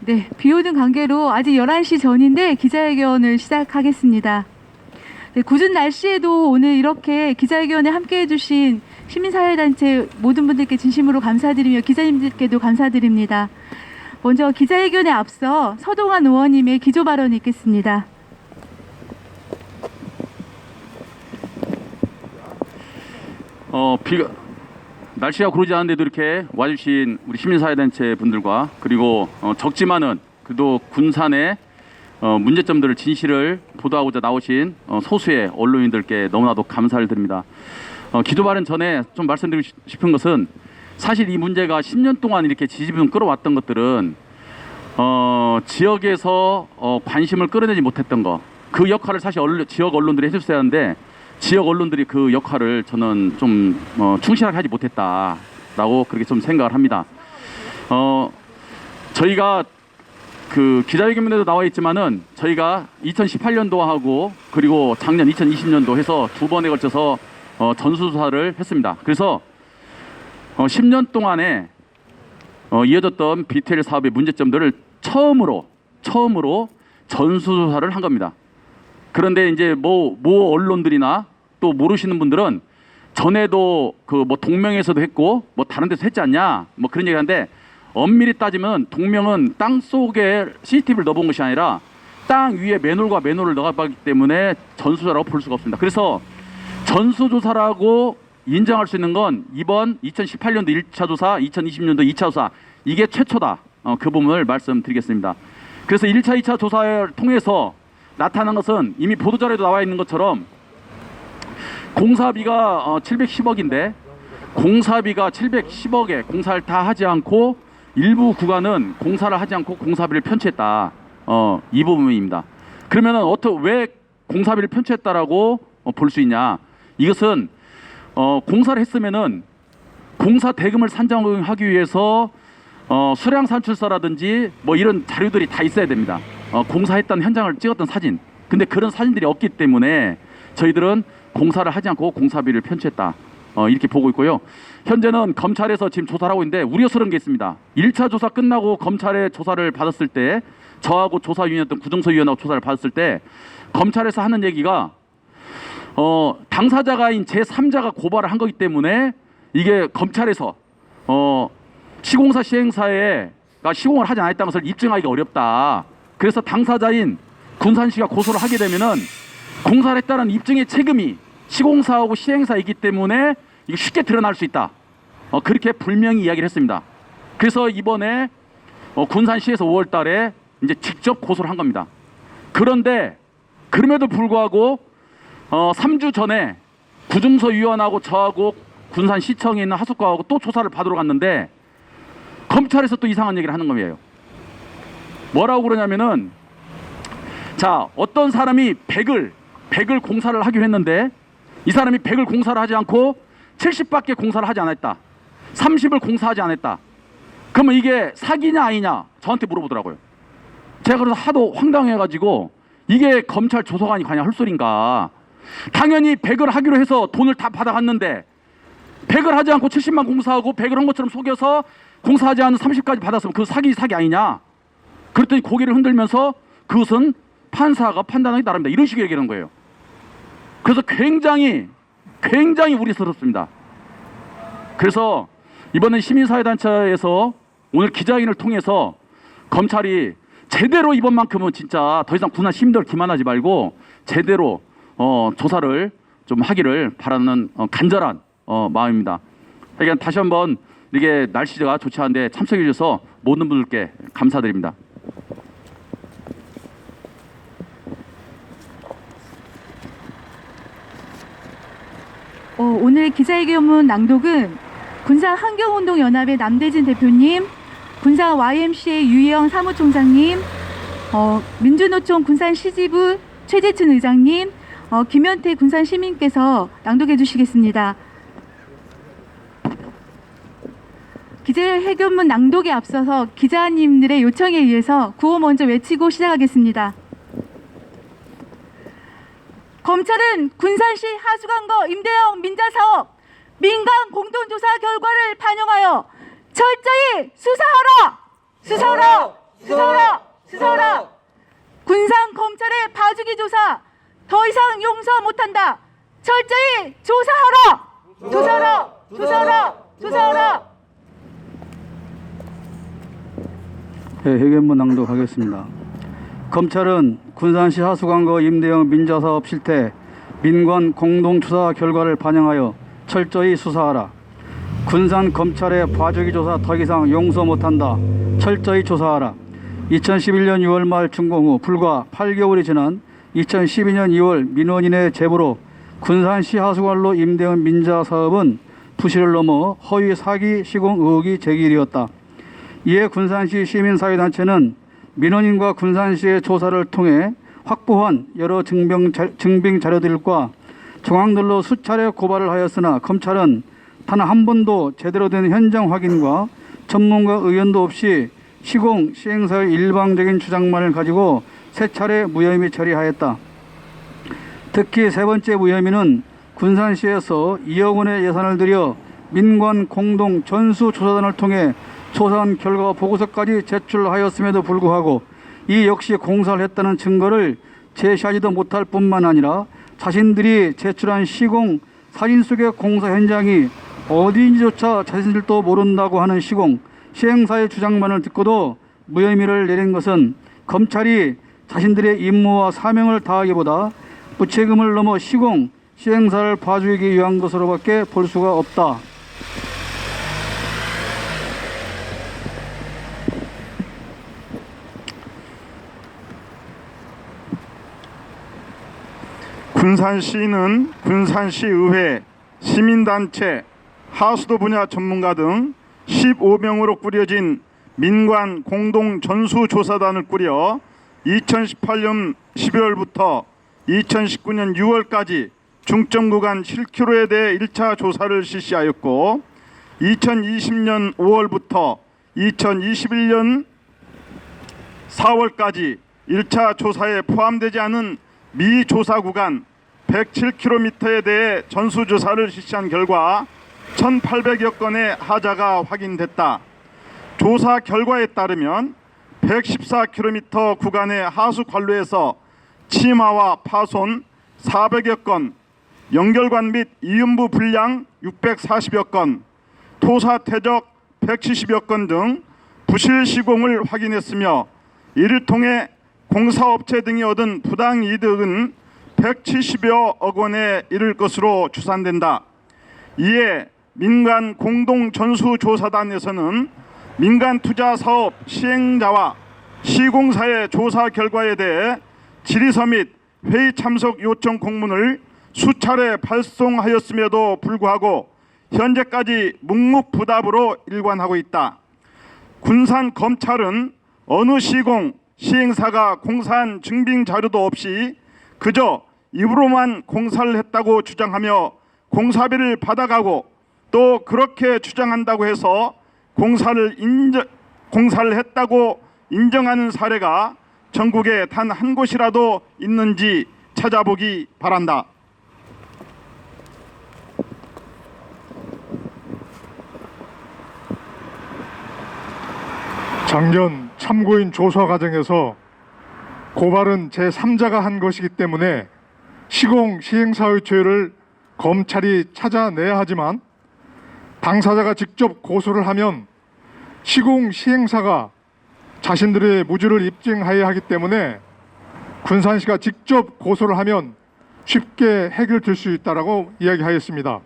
네, 비 오는 관계로 아직 11시 전인데 기자회견을 시작하겠습니다. 네, 궂은 날씨에도 오늘 이렇게 기자회견에 함께해 주신 시민사회단체 모든 분들께 진심으로 감사드리며 기자님들께도 감사드립니다. 먼저 기자회견에 앞서 서동환 의원님의 기조 발언이 있겠습니다. 날씨가 고르지 않은데도 이렇게 와주신 우리 시민사회단체 분들과 그리고 적지만은 그래도 군산의 문제점들을 진실을 보도하고자 나오신 소수의 언론인들께 너무나도 감사를 드립니다. 기조 발언 전에 좀 말씀드리고 싶은 것은 사실 이 문제가 10년 동안 이렇게 지지분 끌어왔던 것들은 지역에서 관심을 끌어내지 못했던 거, 그 역할을 사실 지역 언론들이 해줬어야 하는데 지역 언론들이 그 역할을 저는 좀 충실하게 하지 못했다라고 그렇게 좀 생각을 합니다. 저희가 그 기자회견에도 나와 있지만은 저희가 2018년도하고 그리고 작년 2020년도 해서 두 번에 걸쳐서 전수조사를 했습니다. 그래서 10년 동안에 이어졌던 BTL 사업의 문제점들을 처음으로 전수조사를 한 겁니다. 그런데 이제 뭐 언론들이나 또 모르시는 분들은 전에도 그 뭐 동명에서도 했고 뭐 다른 데서 했지 않냐 뭐 그런 얘기하는데 엄밀히 따지면 동명은 땅 속에 CCTV를 넣어본 것이 아니라 땅 위에 맨홀과 맨홀을 넣어봤기 때문에 전수조사라고 볼 수가 없습니다. 그래서 전수조사라고 인정할 수 있는 건 이번 2018년도 1차 조사, 2020년도 2차 조사 이게 최초다. 그 부분을 말씀드리겠습니다. 그래서 1차, 2차 조사를 통해서 나타난 것은 이미 보도자료에도 나와 있는 것처럼 공사비가 710억인데 공사비가 710억에 공사를 다 하지 않고 일부 구간은 공사를 하지 않고 공사비를 편취했다. 이 부분입니다. 그러면은 왜 공사비를 편취했다라고 볼 수 있냐? 이것은 공사를 했으면은 공사 대금을 산정하기 위해서 수량 산출서라든지 뭐 이런 자료들이 다 있어야 됩니다. 공사했던 현장을 찍었던 사진. 근데 그런 사진들이 없기 때문에 저희들은 공사를 하지 않고 공사비를 편취했다. 이렇게 보고 있고요. 현재는 검찰에서 지금 조사를 하고 있는데 우려스러운 게 있습니다. 1차 조사 끝나고 검찰의 조사를 받았을 때 저하고 조사위원이었던 구정서위원하고 조사를 받았을 때 검찰에서 하는 얘기가 당사자가인 제3자가 고발을 한 거기 때문에 이게 검찰에서 시공사 시행사가 시공을 하지 않았다는 것을 입증하기가 어렵다. 그래서 당사자인 군산시가 고소를 하게 되면은 공사를 했다는 입증의 책임이 시공사하고 시행사이기 때문에 이게 쉽게 드러날 수 있다. 그렇게 분명히 이야기를 했습니다. 그래서 이번에 군산시에서 5월 달에 이제 직접 고소를 한 겁니다. 그런데 그럼에도 불구하고 3주 전에 구중서위원하고 저하고 군산시청에 있는 하숙과하고 또 조사를 받으러 갔는데 검찰에서 또 이상한 얘기를 하는 거예요. 뭐라고 그러냐면은 자, 어떤 사람이 100을 공사를 하기로 했는데 이 사람이 100을 공사를 하지 않고 70밖에 공사를 하지 않았다. 30을 공사하지 않았다. 그러면 이게 사기냐 아니냐 저한테 물어보더라고요. 제가 그래서 하도 황당해가지고 이게 검찰 조사관이 과연 할 소린가. 당연히 100을 하기로 해서 돈을 다 받아갔는데 100을 하지 않고 70만 공사하고 100을 한 것처럼 속여서 공사하지 않은 30까지 받았으면 그 사기 아니냐. 그랬더니 고개를 흔들면서 그것은 판사가 판단하기 나름이다. 이런 식으로 얘기하는 거예요. 그래서 굉장히 우려스럽습니다. 그래서 이번에 시민사회단체에서 오늘 기자회견을 통해서 검찰이 제대로 이번만큼은 진짜 더 이상 군산 시민들 기만하지 말고 제대로 조사를 좀 하기를 바라는 간절한 마음입니다. 그러니까 다시 한번 이게 날씨가 좋지 않은데 참석해 주셔서 모든 분들께 감사드립니다. 오늘 기자회견문 낭독은 군산 환경운동연합의 남대진 대표님, 군산 YMCA 유희영 사무총장님, 민주노총 군산시지부 최재춘 의장님, 김현태 군산시민께서 낭독해 주시겠습니다. 기자회견문 낭독에 앞서서 기자님들의 요청에 의해서 구호 먼저 외치고 시작하겠습니다. 검찰은 군산시 하수관거 임대형 민자사업 민간 공동조사 결과를 반영하여 철저히 수사하라! 수사하라! 수사하라! 군산 검찰의 봐주기 조사 더 이상 용서 못한다. 철저히 조사하라! 조사하라! 조사하라! 조사하라! 네, 회견문 낭독하겠습니다. 검찰은 군산시 하수관거 임대형 민자사업 실태 민관 공동조사 결과를 반영하여 철저히 수사하라. 군산 검찰의 봐주기 조사 더 이상 용서 못한다. 철저히 조사하라. 2011년 6월 말 준공 후 불과 8개월이 지난 2012년 2월 민원인의 제보로 군산시 하수관로 임대형 민자사업은 부실을 넘어 허위 사기 시공 의혹이 제기되었다. 이에 군산시 시민사회단체는 민원인과 군산시의 조사를 통해 확보한 여러 증빙 자료들과 정황들로 수차례 고발을 하였으나 검찰은 단 한 번도 제대로 된 현장 확인과 전문가 의견도 없이 시공 시행사의 일방적인 주장만을 가지고 세 차례 무혐의 처리하였다. 특히 세 번째 무혐의는 군산시에서 2억 원의 예산을 들여 민관 공동 전수조사단을 통해 조사한 결과 보고서까지 제출하였음에도 불구하고 이 역시 공사를 했다는 증거를 제시하지도 못할 뿐만 아니라 자신들이 제출한 시공 사진 속의 공사 현장이 어디인지조차 자신들도 모른다고 하는 시공 시행사의 주장만을 듣고도 무혐의를 내린 것은 검찰이 자신들의 임무와 사명을 다하기보다 부책임을 넘어 시공 시행사를 봐주기 위한 것으로밖에 볼 수가 없다. 군산시는 군산시의회, 시민단체, 하수도 분야 전문가 등 15명으로 꾸려진 민관 공동 전수조사단을 꾸려 2018년 12월부터 2019년 6월까지 중점 구간 7km에 대해 1차 조사를 실시하였고 2020년 5월부터 2021년 4월까지 1차 조사에 포함되지 않은 미조사 구간 107km에 대해 전수조사를 실시한 결과 1,800여 건의 하자가 확인됐다. 조사 결과에 따르면 114km 구간의 하수 관로에서 침하와 파손 400여 건, 연결관 및 이음부 불량 640여 건, 토사 퇴적 170여 건 등 부실 시공을 확인했으며 이를 통해 공사업체 등이 얻은 부당 이득은 170여억 원에 이를 것으로 추산된다. 이에 민간 공동전수조사단에서는 민간투자사업 시행자와 시공사의 조사 결과에 대해 질의서 및 회의 참석 요청 공문을 수차례 발송하였음에도 불구하고 현재까지 묵묵부답으로 일관하고 있다. 군산검찰은 어느 시공 시행사가 공사한 증빙 자료도 없이 그저 입으로만 공사를 했다고 주장하며 공사비를 받아가고 또 그렇게 주장한다고 해서 공사를 했다고 인정하는 사례가 전국에 단 한 곳이라도 있는지 찾아보기 바란다. 작년 참고인 조사 과정에서 고발은 제3자가 한 것이기 때문에 시공 시행사의 죄를 검찰이 찾아내야 하지만 당사자가 직접 고소를 하면 시공 시행사가 자신들의 무죄를 입증해야 하기 때문에 군산시가 직접 고소를 하면 쉽게 해결될 수 있다라고 이야기하였습니다.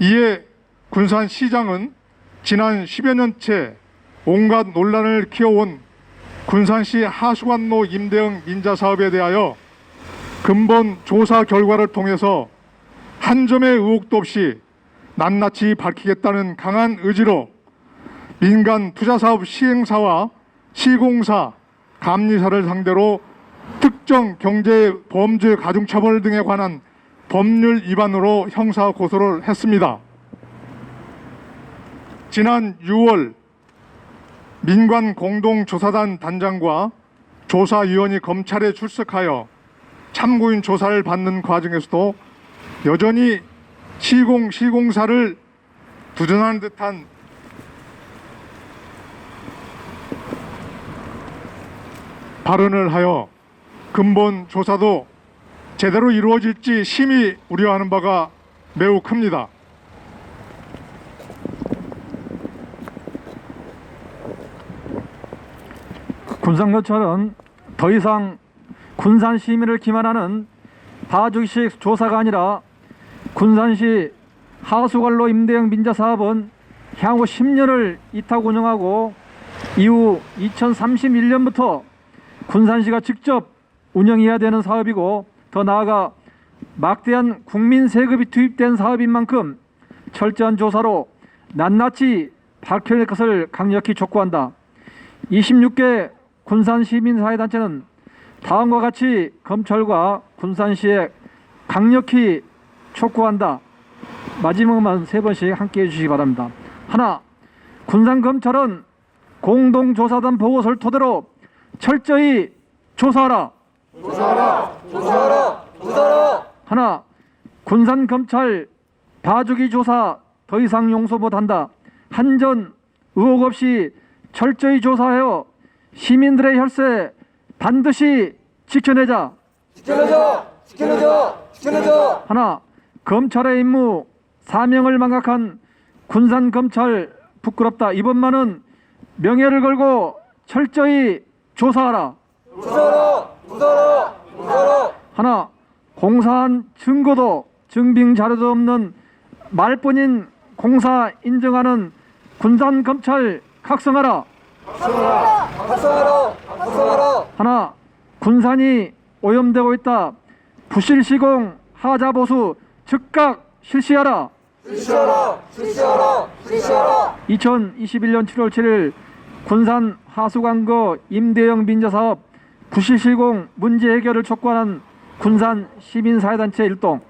이에 군산시장은 지난 10여 년째 온갖 논란을 키워온 군산시 하수관로 임대형 민자사업에 대하여 근본 조사 결과를 통해서 한 점의 의혹도 없이 낱낱이 밝히겠다는 강한 의지로 민간 투자사업 시행사와 시공사, 감리사를 상대로 특정 경제 범죄 가중처벌 등에 관한 법률 위반으로 형사 고소를 했습니다. 지난 6월 민관 공동조사단 단장과 조사위원이 검찰에 출석하여 참고인 조사를 받는 과정에서도 여전히 시공사를 두둔하는 듯한 발언을 하여 근본 조사도 제대로 이루어질지 심히 우려하는 바가 매우 큽니다. 군산검찰은 더 이상 군산 시민을 기만하는 봐주기식 조사가 아니라 군산시 하수관로 임대형 민자 사업은 향후 10년을 이탁 운영하고 이후 2031년부터 군산시가 직접 운영해야 되는 사업이고, 더 나아가 막대한 국민 세금이 투입된 사업인 만큼 철저한 조사로 낱낱이 밝혀낼 것을 강력히 촉구한다. 26개 군산 시민사회단체는 다음과 같이 검찰과 군산시에 강력히 촉구한다. 마지막만 3번씩 함께 해주시기 바랍니다. 하나, 군산검찰은 공동조사단 보고서를 토대로 철저히 조사하라. 하나, 군산검찰 봐주기 조사 더 이상 용서 못한다. 한전 의혹 없이 철저히 조사하여 시민들의 혈세 반드시 지켜내자. 하나, 검찰의 임무 사명을 망각한 군산검찰 부끄럽다. 이번만은 명예를 걸고 철저히 조사하라. 하나, 공사한 증거도 증빙 자료도 없는 말뿐인 공사 인정하는 군산검찰 각성하라. 하나, 군산이 오염되고 있다. 부실 시공 하자 보수 즉각 실시하라. 2021년 7월 7일 군산 하수관거 임대형 민자사업 부실 시공 문제 해결을 촉구하는 군산 시민사회단체 일동